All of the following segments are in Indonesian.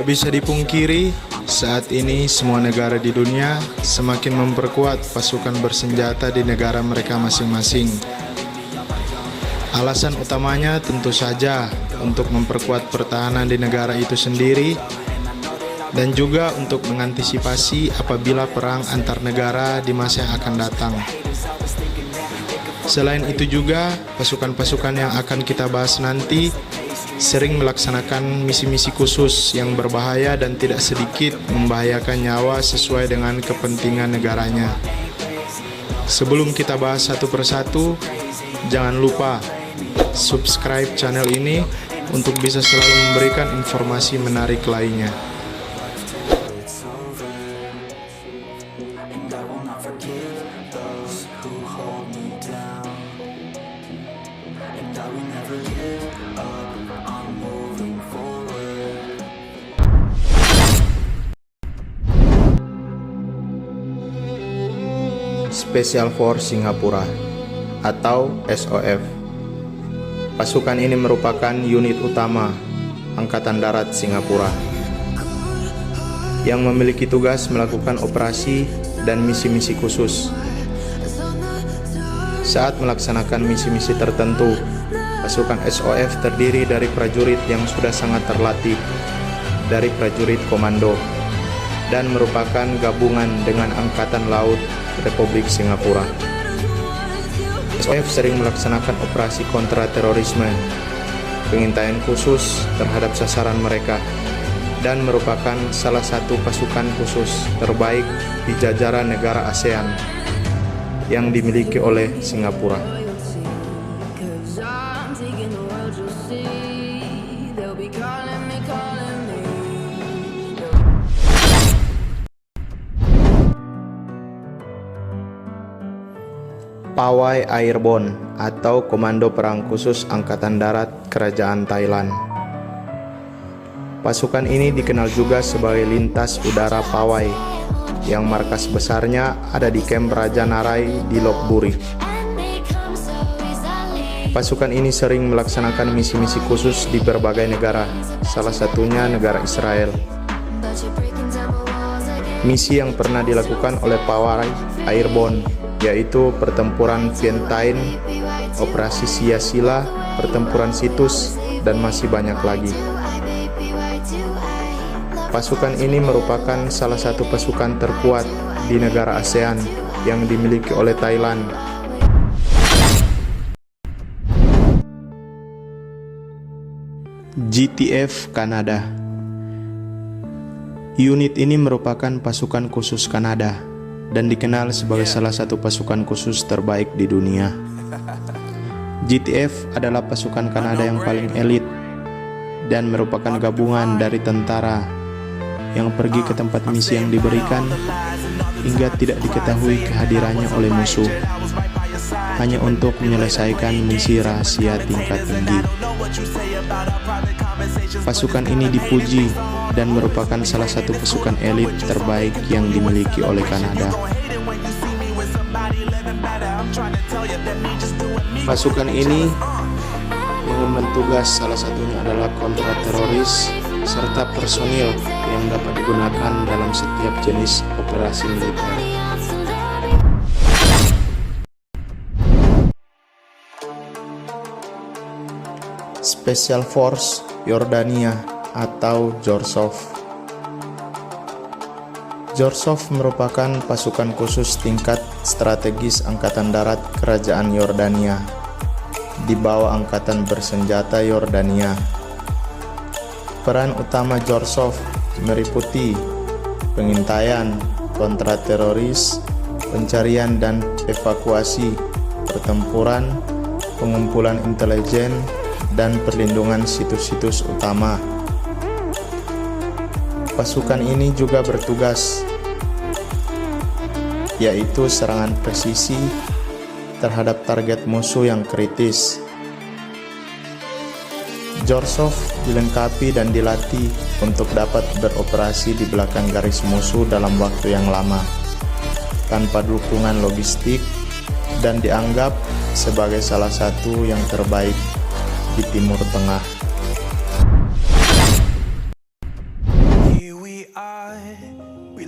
Tidak bisa dipungkiri, saat ini semua negara di dunia semakin memperkuat pasukan bersenjata di negara mereka masing-masing. Alasan utamanya tentu saja untuk memperkuat pertahanan di negara itu sendiri dan juga untuk mengantisipasi apabila perang antar negara di masa yang akan datang. Selain itu juga, pasukan-pasukan yang akan kita bahas nanti sering melaksanakan misi-misi khusus yang berbahaya dan tidak sedikit membahayakan nyawa sesuai dengan kepentingan negaranya. Sebelum kita bahas satu persatu, jangan lupa subscribe channel ini untuk bisa selalu memberikan informasi menarik lainnya. Special Force Singapura atau SOF. Pasukan ini merupakan unit utama Angkatan Darat Singapura yang memiliki tugas melakukan operasi dan misi-misi khusus. Saat melaksanakan misi-misi tertentu, pasukan SOF terdiri dari prajurit yang sudah sangat terlatih, dari prajurit komando, dan merupakan gabungan dengan Angkatan Laut Republik Singapura. SOF sering melaksanakan operasi kontra terorisme, pengintaian khusus terhadap sasaran mereka, dan merupakan salah satu pasukan khusus terbaik di jajaran negara ASEAN yang dimiliki oleh Singapura. Pawai Airborne atau Komando Perang Khusus Angkatan Darat Kerajaan Thailand. Pasukan ini dikenal juga sebagai Lintas Udara Pawai, yang markas besarnya ada di Kamp Raja Narai di Lopburi. Pasukan ini sering melaksanakan misi-misi khusus di berbagai negara, salah satunya negara Israel. Misi yang pernah dilakukan oleh Pawai Airborne yaitu pertempuran Vien Thanh, operasi Sia Sila, pertempuran Situs, dan masih banyak lagi. Pasukan ini merupakan salah satu pasukan terkuat di negara ASEAN yang dimiliki oleh Thailand. GTF Kanada. Unit ini merupakan pasukan khusus Kanada dan dikenal sebagai salah satu pasukan khusus terbaik di dunia. GTF adalah pasukan Kanada yang paling elit dan merupakan gabungan dari tentara yang pergi ke tempat misi yang diberikan hingga tidak diketahui kehadirannya oleh musuh, hanya untuk menyelesaikan misi rahasia tingkat tinggi. Pasukan ini dipuji dan merupakan salah satu pasukan elit terbaik yang dimiliki oleh Kanada. Pasukan ini mengemban tugas salah satunya adalah kontra teroris serta personil yang dapat digunakan dalam setiap jenis operasi militer. Special Force Yordania atau Zorsov. Zorsov merupakan pasukan khusus tingkat strategis Angkatan Darat Kerajaan Yordania di bawah Angkatan Bersenjata Yordania. Peran utama Zorsov meliputi pengintaian, kontra teroris, pencarian dan evakuasi, pertempuran, pengumpulan intelijen, dan perlindungan situs-situs utama. Pasukan ini juga bertugas yaitu serangan presisi terhadap target musuh yang kritis. Zorsov dilengkapi dan dilatih untuk dapat beroperasi di belakang garis musuh dalam waktu yang lama tanpa dukungan logistik dan dianggap sebagai salah satu yang terbaik di Timur Tengah.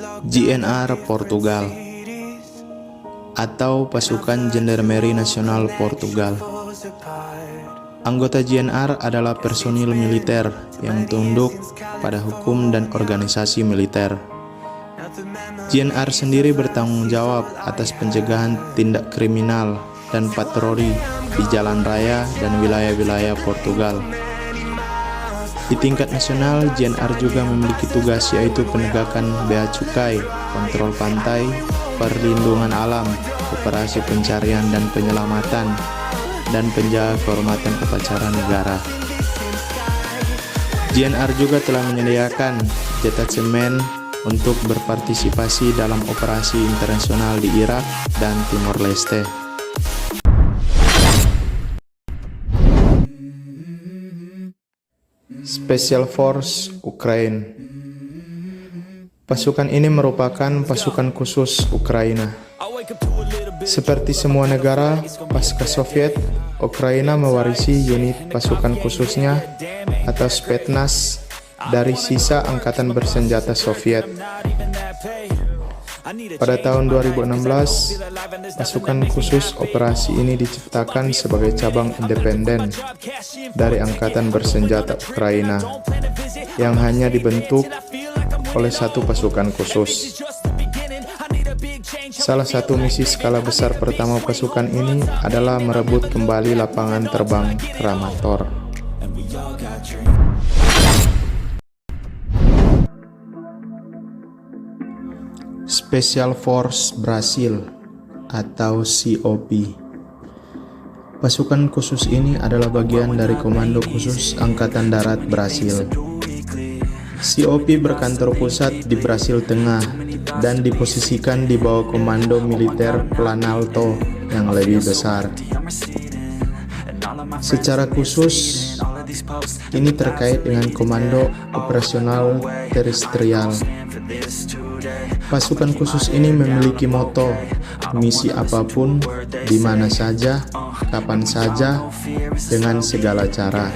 GNR Portugal atau Pasukan Gendarmeri Nasional Portugal. Anggota GNR adalah personil militer yang tunduk pada hukum dan organisasi militer. GNR sendiri bertanggung jawab atas pencegahan tindak kriminal dan patroli di jalan raya dan wilayah-wilayah Portugal. Di tingkat nasional, GNR juga memiliki tugas yaitu penegakan bea cukai, kontrol pantai, perlindungan alam, operasi pencarian dan penyelamatan, dan penjaga kehormatan upacara negara. GNR juga telah menyediakan detasemen untuk berpartisipasi dalam operasi internasional di Irak dan Timor Leste. Special Force Ukraine. Pasukan ini merupakan pasukan khusus Ukraina. Seperti semua negara pasca Soviet, Ukraina mewarisi unit pasukan khususnya atau Spetsnaz dari sisa angkatan bersenjata Soviet. Pada tahun 2016, pasukan khusus operasi ini diciptakan sebagai cabang independen dari angkatan bersenjata Ukraina yang hanya dibentuk oleh satu pasukan khusus. Salah satu misi skala besar pertama pasukan ini adalah merebut kembali lapangan terbang Kramator. Special Force Brasil atau COP. Pasukan khusus ini adalah bagian dari Komando Khusus Angkatan Darat Brasil. COP berkantor pusat di Brasil Tengah dan diposisikan di bawah Komando Militer Planalto yang lebih besar. Secara khusus, ini terkait dengan Komando Operasional Terestrial. Pasukan khusus ini memiliki moto, misi apapun, di mana saja, kapan saja, dengan segala cara.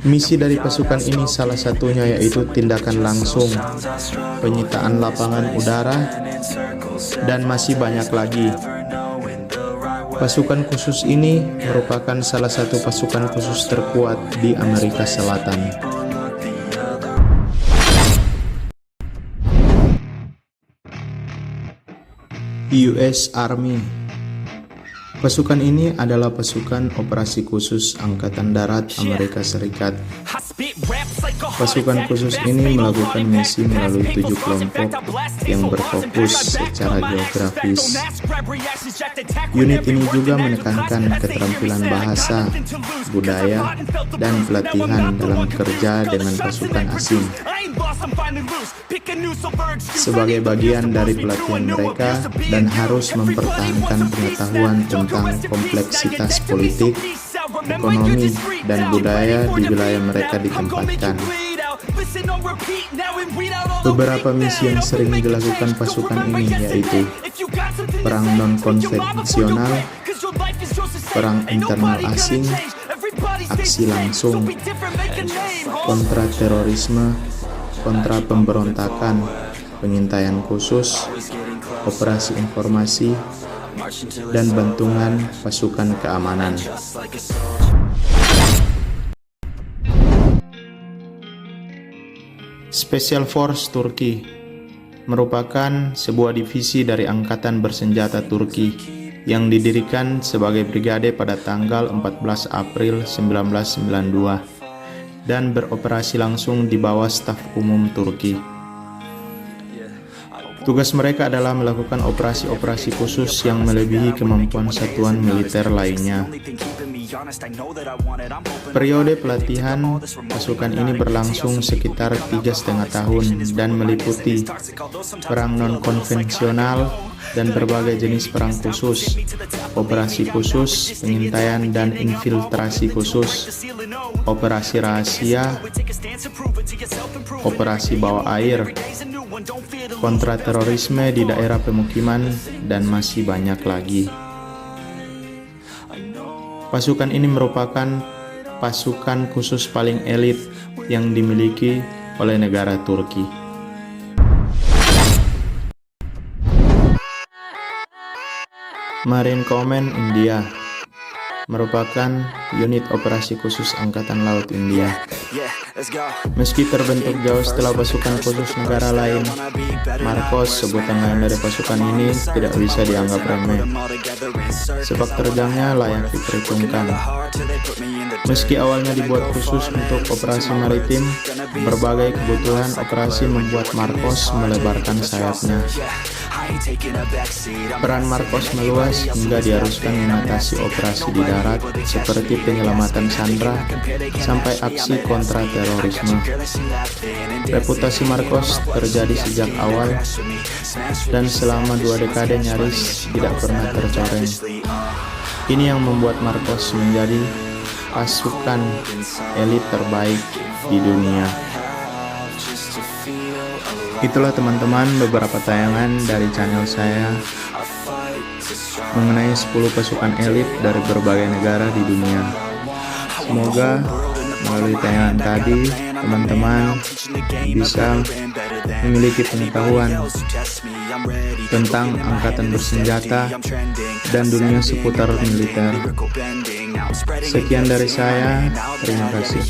Misi dari pasukan ini salah satunya yaitu tindakan langsung, penyitaan lapangan udara, dan masih banyak lagi. Pasukan khusus ini merupakan salah satu pasukan khusus terkuat di Amerika Selatan. US Army. Pasukan ini adalah pasukan operasi khusus Angkatan Darat Amerika Serikat. Pasukan khusus ini melakukan misi melalui 7 kelompok yang berfokus secara geografis. Unit ini juga menekankan keterampilan bahasa, budaya, dan pelatihan dalam bekerja dengan pasukan asing. Sebagai bagian dari pelatihan mereka dan harus mempertahankan pengetahuan tentang kompleksitas politik, ekonomi, dan budaya di wilayah mereka ditempatkan. Beberapa misi yang sering dilakukan pasukan ini yaitu perang non-konvensional, perang internal asing, aksi langsung, kontra terorisme, kontra pemberontakan, pengintaian khusus, operasi informasi, dan bantuan pasukan keamanan. Special Force Turki merupakan sebuah divisi dari Angkatan Bersenjata Turki yang didirikan sebagai brigade pada tanggal 14 April 1992 dan beroperasi langsung di bawah staf umum Turki. Tugas mereka adalah melakukan operasi-operasi khusus yang melebihi kemampuan satuan militer lainnya. Periode pelatihan pasukan ini berlangsung sekitar 3,5 tahun dan meliputi perang non-konvensional dan berbagai jenis perang khusus, operasi khusus, pengintaian dan infiltrasi khusus, operasi rahasia, operasi bawah air, kontra terorisme di daerah pemukiman, dan masih banyak lagi. Pasukan ini merupakan pasukan khusus paling elit yang dimiliki oleh negara Turki. Marine Command India merupakan unit operasi khusus Angkatan Laut India. Meski terbentuk jauh setelah pasukan khusus negara lain, Marcos, sebutan lain dari pasukan ini, tidak bisa dianggap remeh. Sepak terjangnya layak diperhitungkan. Meski awalnya dibuat khusus untuk operasi maritim, berbagai kebutuhan operasi membuat Marcos melebarkan sayapnya. Peran Marcos meluas hingga diharuskan mengatasi operasi di darat seperti penyelamatan sandera sampai aksi kontra terorisme. Reputasi Marcos terjadi sejak awal dan selama 2 dekade nyaris tidak pernah tercoreng. Ini yang membuat Marcos menjadi pasukan elit terbaik di dunia. Itulah teman-teman beberapa tayangan dari channel saya mengenai 10 pasukan elit dari berbagai negara di dunia. Semoga melalui tayangan tadi teman-teman bisa memiliki pengetahuan tentang angkatan bersenjata dan dunia seputar militer. Sekian dari saya, terima kasih.